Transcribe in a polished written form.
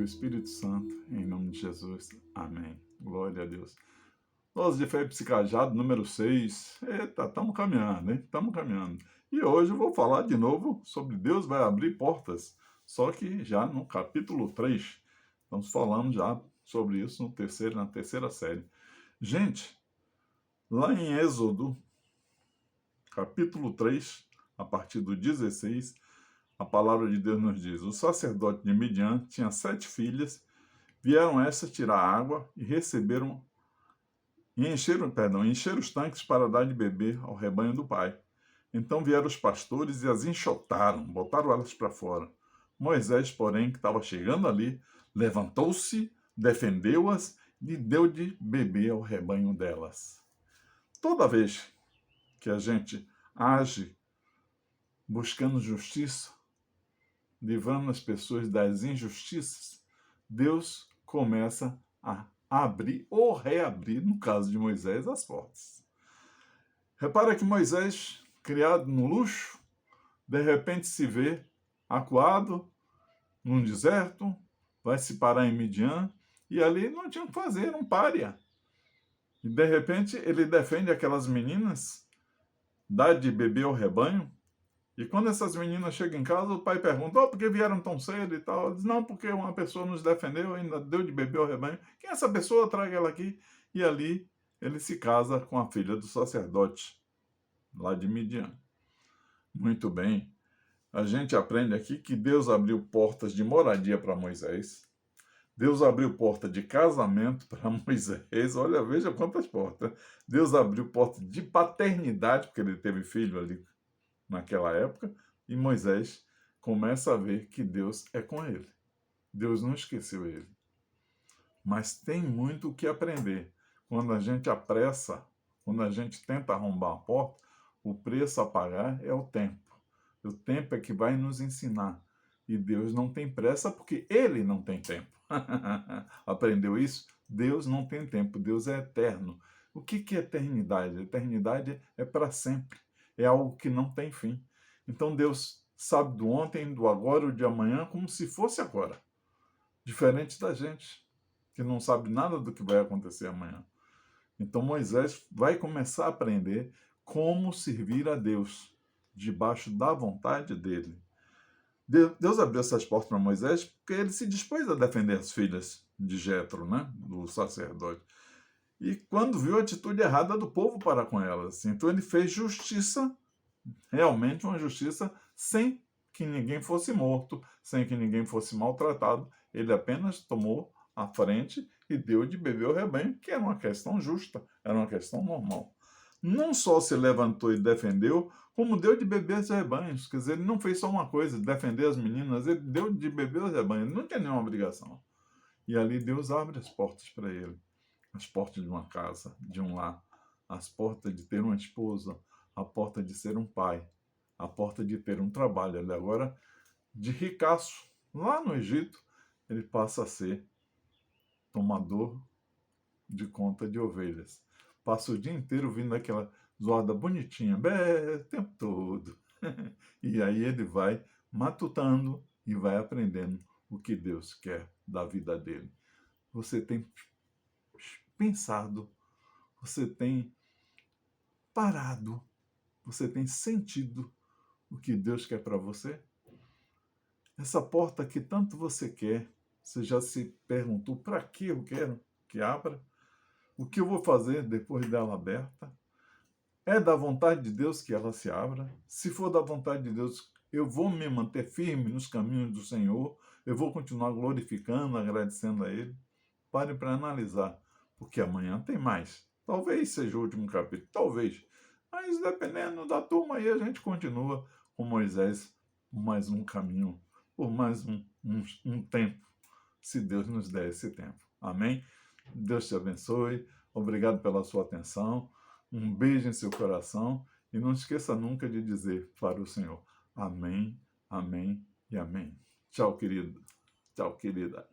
o Espírito Santo, em nome de Jesus. Amém. Glória a Deus. Dose de fé e psicajado número 6. Eita, estamos caminhando, hein? Estamos caminhando. E hoje eu vou falar de novo sobre Deus vai abrir portas, só que já no capítulo 3. Estamos falando já sobre isso na terceira série. Gente, lá em Êxodo, capítulo 3, a partir do 16, a palavra de Deus nos diz: o sacerdote de Midian tinha 7 filhas, vieram essas tirar água e encheram os tanques para dar de beber ao rebanho do pai. Então vieram os pastores e as enxotaram, botaram elas para fora. Moisés, porém, que estava chegando ali, levantou-se, defendeu-as e deu de beber ao rebanho delas. Toda vez que a gente age buscando justiça, livrando as pessoas das injustiças, Deus começa a abrir ou reabrir, no caso de Moisés, as portas. Repara que Moisés, criado no luxo, de repente se vê acuado num deserto, vai se parar em Midian, e ali não tinha o que fazer, um pária. E de repente ele defende aquelas meninas, dá de beber ao rebanho, e quando essas meninas chegam em casa, o pai pergunta: por que vieram tão cedo e tal? Ela diz: não, porque uma pessoa nos defendeu, ainda deu de beber ao rebanho. Quem é essa pessoa? Traga ela aqui. E ali ele se casa com a filha do sacerdote, lá de Midian. Muito bem. A gente aprende aqui que Deus abriu portas de moradia para Moisés. Deus abriu porta de casamento para Moisés. Olha, veja quantas portas. Deus abriu porta de paternidade, porque ele teve filho ali naquela época, e Moisés começa a ver que Deus é com ele. Deus não esqueceu ele. Mas tem muito o que aprender. Quando a gente apressa, quando a gente tenta arrombar a porta, o preço a pagar é o tempo. O tempo é que vai nos ensinar. E Deus não tem pressa porque Ele não tem tempo. Aprendeu isso? Deus não tem tempo, Deus é eterno. O que é eternidade? Eternidade é para sempre. É algo que não tem fim. Então Deus sabe do ontem, do agora, o de amanhã, como se fosse agora. Diferente da gente, que não sabe nada do que vai acontecer amanhã. Então Moisés vai começar a aprender como servir a Deus, debaixo da vontade dele. Deus abriu essas portas para Moisés porque ele se dispôs a defender as filhas de Jetro, né, do sacerdote. E quando viu a atitude errada do povo para com elas, então ele fez justiça, realmente uma justiça, sem que ninguém fosse morto, sem que ninguém fosse maltratado. Ele apenas tomou a frente e deu de beber ao rebanho, que era uma questão justa, era uma questão normal. Não só se levantou e defendeu, como deu de beber aos rebanhos. Quer dizer, ele não fez só uma coisa, defender as meninas, ele deu de beber aos rebanhos, ele não tinha nenhuma obrigação. E ali Deus abre as portas para ele, as portas de uma casa, de um lar, as portas de ter uma esposa, a porta de ser um pai, a porta de ter um trabalho. Ele agora, de ricaço, lá no Egito, ele passa a ser tomador de conta de ovelhas. Passa o dia inteiro vindo aquela zoada bonitinha, o tempo todo. E aí ele vai matutando e vai aprendendo o que Deus quer da vida dele. Você tem pensado, você tem parado, você tem sentido o que Deus quer para você? Essa porta que tanto você quer, você já se perguntou para que eu quero que abra? O que eu vou fazer depois dela aberta? É da vontade de Deus que ela se abra? Se for da vontade de Deus, eu vou me manter firme nos caminhos do Senhor, eu vou continuar glorificando, agradecendo a Ele. Pare para analisar, porque amanhã tem mais. Talvez seja o último capítulo, talvez. Mas dependendo da turma aí, a gente continua com Moisés por mais um caminho, por mais um tempo, se Deus nos der esse tempo. Amém? Deus te abençoe. Obrigado pela sua atenção. Um beijo em seu coração. E não esqueça nunca de dizer para o Senhor: amém, amém e amém. Tchau, querido. Tchau, querida.